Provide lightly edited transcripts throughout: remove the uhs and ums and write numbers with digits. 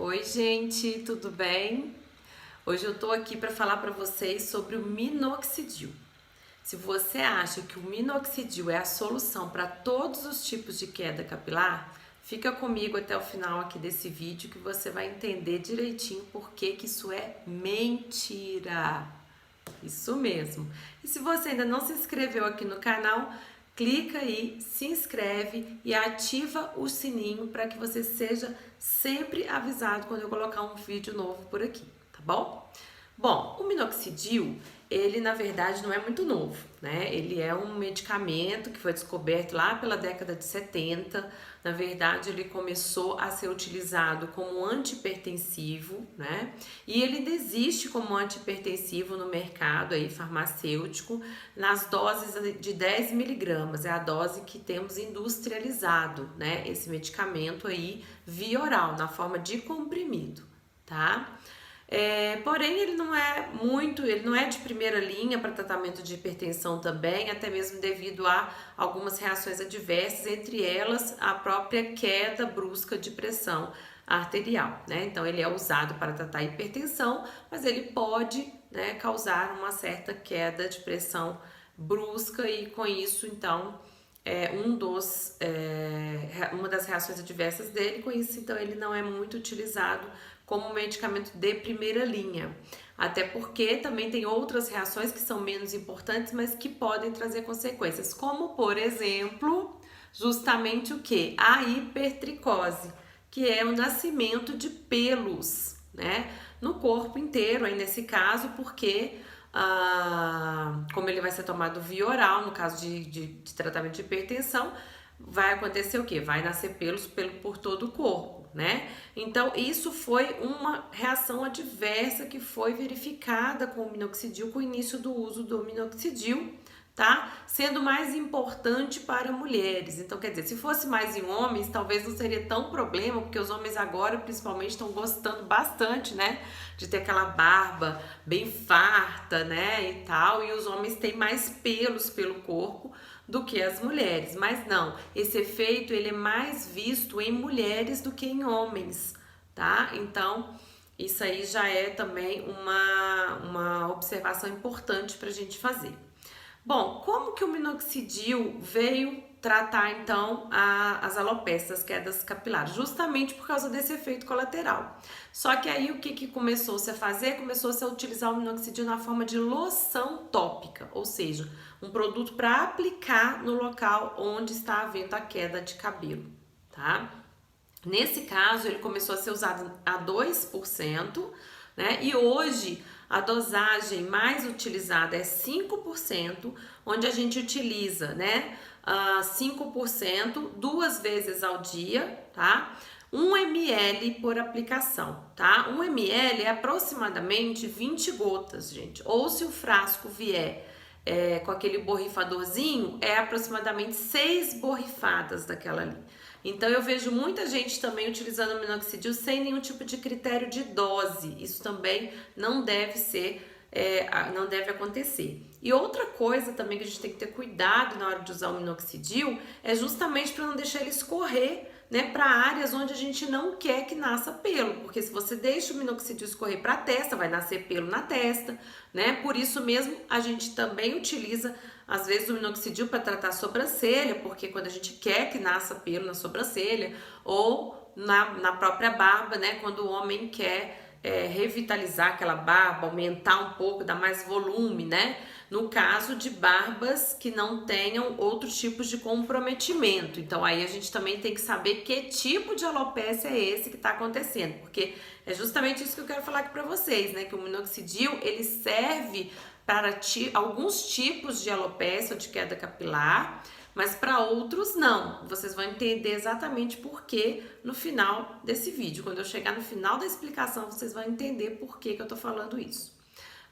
Oi, gente, tudo bem? Hoje eu tô aqui para falar para vocês sobre o minoxidil. Se você acha que o minoxidil é a solução para todos os tipos de queda capilar, fica comigo até o final aqui desse vídeo que você vai entender direitinho por que isso é mentira. Isso mesmo. E se você ainda não se inscreveu aqui no canal, clica aí, se inscreve e ativa o sininho para que você seja sempre avisado quando eu colocar um vídeo novo por aqui, tá bom? Bom, o minoxidil, ele na verdade não é muito novo, né? Ele é um medicamento que foi descoberto lá pela década de 70. Na verdade, ele começou a ser utilizado como antihipertensivo, né? E ele ainda existe como antihipertensivo no mercado aí farmacêutico nas doses de 10 miligramas. É a dose que temos industrializado, né? Esse medicamento aí via oral, na forma de comprimido, tá? Porém, ele não é de primeira linha para tratamento de hipertensão também, até mesmo devido a algumas reações adversas, entre elas a própria queda brusca de pressão arterial, né? Então, ele é usado para tratar hipertensão, mas ele pode, né, causar uma certa queda de pressão brusca e com isso, então, uma das reações adversas dele, com isso, então, ele não é muito utilizado como medicamento de primeira linha. Até porque também tem outras reações que são menos importantes, mas que podem trazer consequências, como, por exemplo, justamente o que? A hipertricose, que é o nascimento de pelos, né? No corpo inteiro, aí nesse caso, porque como ele vai ser tomado via oral, no caso de tratamento de hipertensão, vai acontecer o quê? Vai nascer pelos por todo o corpo, né? Então, isso foi uma reação adversa que foi verificada com o minoxidil, com o início do uso do minoxidil, tá? Sendo mais importante para mulheres. Então, quer dizer, se fosse mais em homens, talvez não seria tão problema, porque os homens agora, principalmente, estão gostando bastante, né? De ter aquela barba bem farta, né? E tal, e os homens têm mais pelos pelo corpo do que as mulheres, mas não, esse efeito ele é mais visto em mulheres do que em homens, tá? Então, isso aí já é também uma observação importante para a gente fazer. Bom, como que o minoxidil veio tratar então as alopécias, as quedas capilares? Justamente por causa desse efeito colateral. Só que aí o que começou-se a fazer? Começou-se a utilizar o minoxidil na forma de loção tópica, ou seja, um produto para aplicar no local onde está havendo a queda de cabelo, tá? Nesse caso, ele começou a ser usado a 2%, né? E hoje a dosagem mais utilizada é 5%, onde a gente utiliza, né, 5% 2 vezes ao dia, tá? 1 ml por aplicação, tá? 1 ml é aproximadamente 20 gotas, gente. Ou se o frasco vier com aquele borrifadorzinho, é aproximadamente 6 borrifadas daquela ali. Então eu vejo muita gente também utilizando o minoxidil sem nenhum tipo de critério de dose. Isso também não deve ser, não deve acontecer. E outra coisa também que a gente tem que ter cuidado na hora de usar o minoxidil é justamente para não deixar ele escorrer, né, para áreas onde a gente não quer que nasça pelo, porque se você deixa o minoxidil escorrer para a testa, vai nascer pelo na testa, né? Por isso mesmo a gente também utiliza às vezes o minoxidil para tratar a sobrancelha, porque quando a gente quer que nasça pelo na sobrancelha, ou na própria barba, né? Quando o homem quer revitalizar aquela barba, aumentar um pouco, dar mais volume, né? No caso de barbas que não tenham outros tipos de comprometimento. Então aí a gente também tem que saber que tipo de alopécia é esse que está acontecendo, porque é justamente isso que eu quero falar aqui para vocês, né? Que o minoxidil ele serve para alguns tipos de alopécia ou de queda capilar, mas para outros não. Vocês vão entender exatamente por que no final desse vídeo. Quando eu chegar no final da explicação, vocês vão entender por que eu tô falando isso.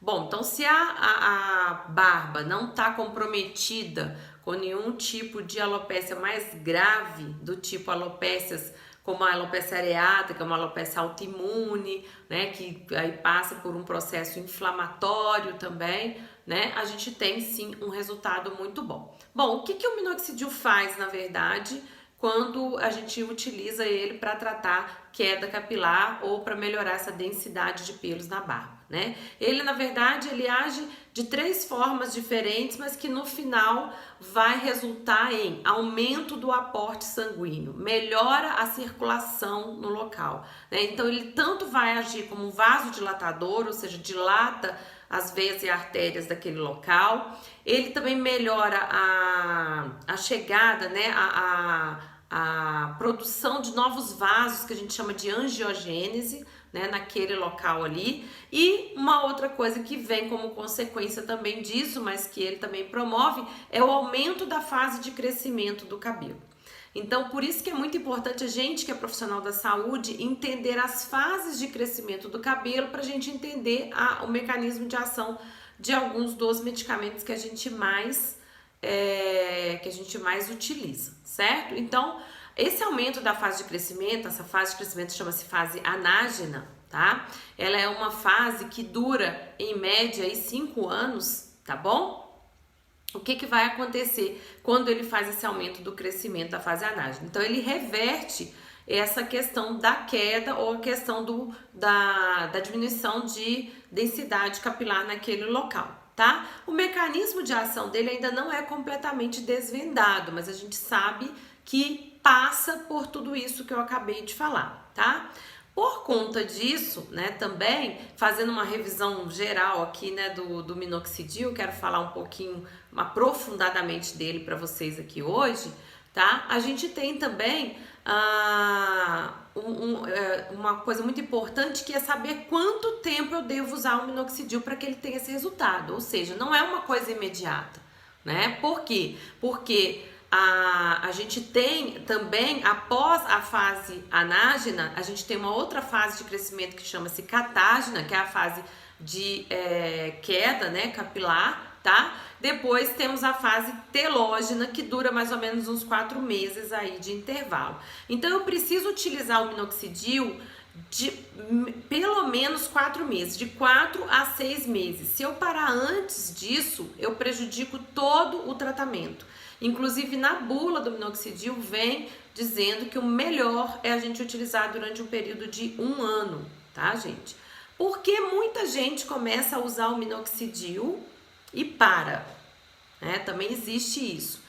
Bom, então se a barba não está comprometida com nenhum tipo de alopécia mais grave, do tipo alopécias como a alopecia areata, que é uma alopecia autoimune, né, que aí passa por um processo inflamatório também, né, a gente tem sim um resultado muito bom. Bom, o que o minoxidil faz, na verdade, quando a gente utiliza ele para tratar queda capilar ou para melhorar essa densidade de pelos na barba, né? Ele, na verdade, ele age de 3 formas diferentes, mas que no final vai resultar em aumento do aporte sanguíneo, melhora a circulação no local, né? Então ele tanto vai agir como um vasodilatador, ou seja, dilata as veias e artérias daquele local. Ele também melhora a chegada, né, a produção de novos vasos, que a gente chama de angiogênese, né, naquele local ali. E uma outra coisa que vem como consequência também disso, mas que ele também promove, é o aumento da fase de crescimento do cabelo. Então, por isso que é muito importante a gente que é profissional da saúde entender as fases de crescimento do cabelo, para a gente entender o mecanismo de ação de alguns dos medicamentos que a gente mais utiliza, certo? Então, esse aumento da fase de crescimento, essa fase de crescimento chama-se fase anágena, tá? Ela é uma fase que dura, em média, aí, 5 anos, tá bom? O que vai acontecer quando ele faz esse aumento do crescimento da fase anágena? Então, ele reverte essa questão da queda ou a questão da diminuição de densidade capilar naquele local, tá? O mecanismo de ação dele ainda não é completamente desvendado, mas a gente sabe que passa por tudo isso que eu acabei de falar, tá? Por conta disso, né, também, fazendo uma revisão geral aqui, né, do minoxidil, quero falar um pouquinho, aprofundadamente dele para vocês aqui hoje, tá? A gente tem também uma coisa muito importante, que é saber quanto tempo eu devo usar o minoxidil para que ele tenha esse resultado, ou seja, não é uma coisa imediata, né? Por quê? Porque a gente tem também, após a fase anágena, a gente tem uma outra fase de crescimento que chama-se catágena, que é a fase de queda, né, capilar, tá? Depois temos a fase telógena, que dura mais ou menos uns 4 meses aí de intervalo. Então eu preciso utilizar o minoxidil de pelo menos 4 meses, de 4 a 6 meses. Se eu parar antes disso, eu prejudico todo o tratamento. Inclusive, na bula do minoxidil vem dizendo que o melhor é a gente utilizar durante um período de 1 ano, tá, gente? Porque muita gente começa a usar o minoxidil e para, né? Também existe isso.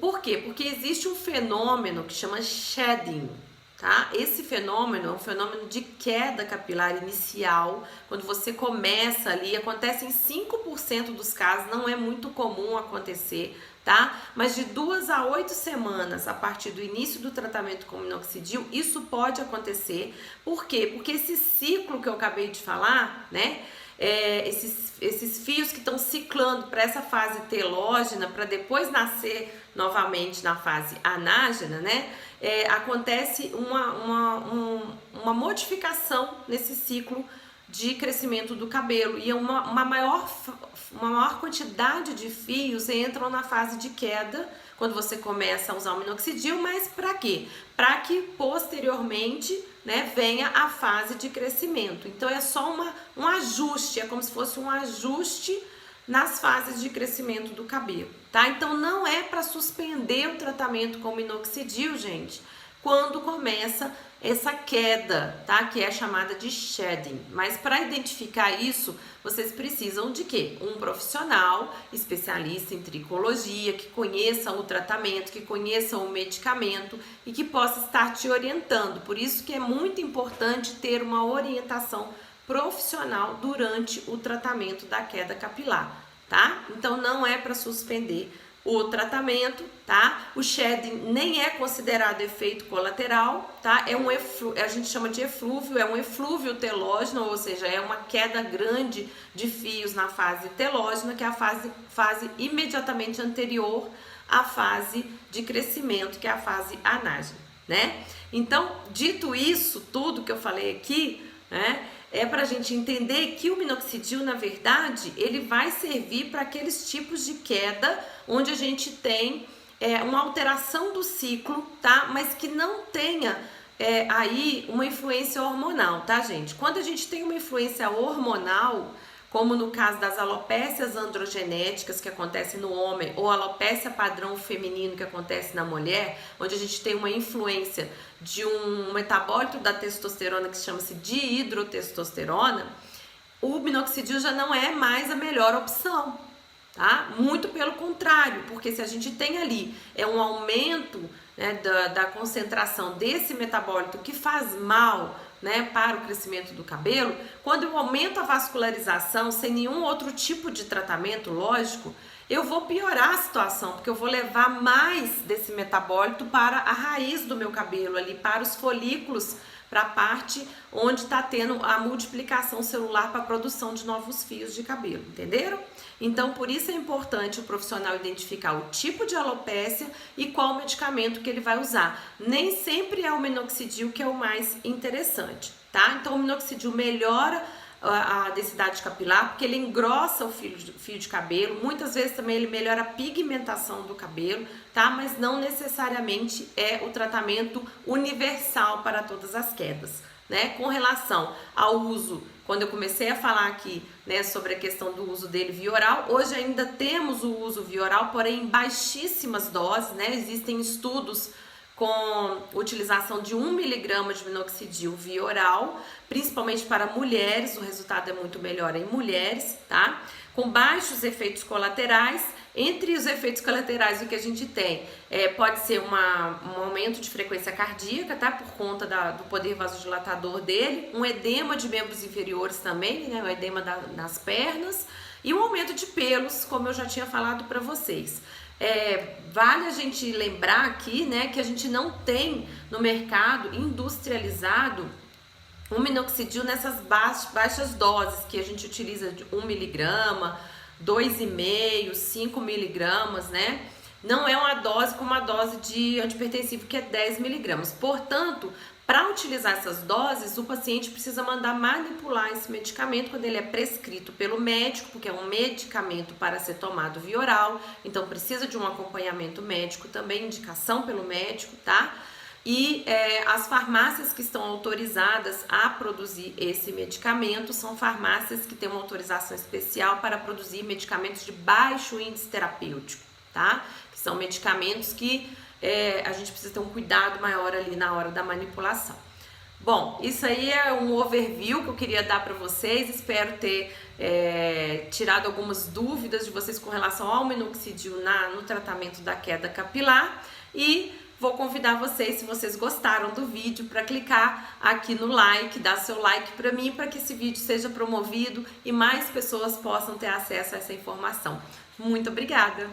Por quê? Porque existe um fenômeno que chama shedding, tá? Esse fenômeno é um fenômeno de queda capilar inicial. Quando você começa ali, acontece em 5% dos casos, não é muito comum acontecer, tá? Mas de 2 a 8 semanas a partir do início do tratamento com minoxidil, isso pode acontecer. Por quê? Porque esse ciclo que eu acabei de falar, né? Esses fios que estão ciclando para essa fase telógena, para depois nascer novamente na fase anágena, né? Acontece uma modificação nesse ciclo de crescimento do cabelo, e uma maior quantidade de fios entram na fase de queda quando você começa a usar o minoxidil. Mas para quê? Para que posteriormente, né, venha a fase de crescimento. Então é só um ajuste, é como se fosse um ajuste nas fases de crescimento do cabelo, tá? Então não é para suspender o tratamento com minoxidil, gente, quando começa essa queda, tá? Que é chamada de shedding. Mas para identificar isso, vocês precisam de quê? Um profissional especialista em tricologia, que conheça o tratamento, que conheça o medicamento e que possa estar te orientando. Por isso que é muito importante ter uma orientação profissional durante o tratamento da queda capilar, tá? Então não é para suspender o tratamento, tá? O shedding nem é considerado efeito colateral, tá? A gente chama de eflúvio, é um eflúvio telógeno, ou seja, é uma queda grande de fios na fase telógena, que é a fase imediatamente anterior à fase de crescimento, que é a fase anágena, né? Então, dito isso, tudo que eu falei aqui, né? É para a gente entender que o minoxidil, na verdade, ele vai servir para aqueles tipos de queda onde a gente tem uma alteração do ciclo, tá? Mas que não tenha aí uma influência hormonal, tá, gente? Quando a gente tem uma influência hormonal, como no caso das alopécias androgenéticas que acontecem no homem ou alopécia padrão feminino que acontece na mulher, onde a gente tem uma influência de um metabólito da testosterona que chama-se dihidrotestosterona, o minoxidil já não é mais a melhor opção, tá? Muito pelo contrário, porque se a gente tem ali um aumento, né, da concentração desse metabólito que faz mal, né, para o crescimento do cabelo, quando eu aumento a vascularização sem nenhum outro tipo de tratamento, lógico, eu vou piorar a situação, porque eu vou levar mais desse metabólito para a raiz do meu cabelo ali, para os folículos, para a parte onde está tendo a multiplicação celular para a produção de novos fios de cabelo, entenderam? Então, por isso é importante o profissional identificar o tipo de alopécia e qual medicamento que ele vai usar. Nem sempre é o minoxidil que é o mais interessante, tá? Então, o minoxidil melhora a densidade capilar, porque ele engrossa o fio de cabelo, muitas vezes também ele melhora a pigmentação do cabelo, tá? Mas não necessariamente é o tratamento universal para todas as quedas, né? Com relação ao uso, quando eu comecei a falar aqui, né, sobre a questão do uso dele via oral, hoje ainda temos o uso via oral, porém em baixíssimas doses, né? Existem estudos com utilização de 1 mg de minoxidil via oral, principalmente para mulheres, o resultado é muito melhor em mulheres, tá? Com baixos efeitos colaterais. Entre os efeitos colaterais, o que a gente tem pode ser um aumento de frequência cardíaca, tá? Por conta do poder vasodilatador dele, um edema de membros inferiores também, né? O edema das pernas e um aumento de pelos, como eu já tinha falado para vocês. Vale a gente lembrar aqui, né, que a gente não tem no mercado industrializado um minoxidil nessas baixas doses que a gente utiliza de 1 mg, 2,5, 5 mg, né? Não é uma dose como a dose de antipertensivo que é 10 mg. Portanto, para utilizar essas doses, o paciente precisa mandar manipular esse medicamento quando ele é prescrito pelo médico, porque é um medicamento para ser tomado via oral, então precisa de um acompanhamento médico, também indicação pelo médico, tá? E as farmácias que estão autorizadas a produzir esse medicamento são farmácias que têm uma autorização especial para produzir medicamentos de baixo índice terapêutico, tá? Que são medicamentos que a gente precisa ter um cuidado maior ali na hora da manipulação. Bom, isso aí é um overview que eu queria dar para vocês. Espero ter tirado algumas dúvidas de vocês com relação ao minoxidil no tratamento da queda capilar. E vou convidar vocês, se vocês gostaram do vídeo, para clicar aqui no like, dar seu like para mim, para que esse vídeo seja promovido e mais pessoas possam ter acesso a essa informação. Muito obrigada!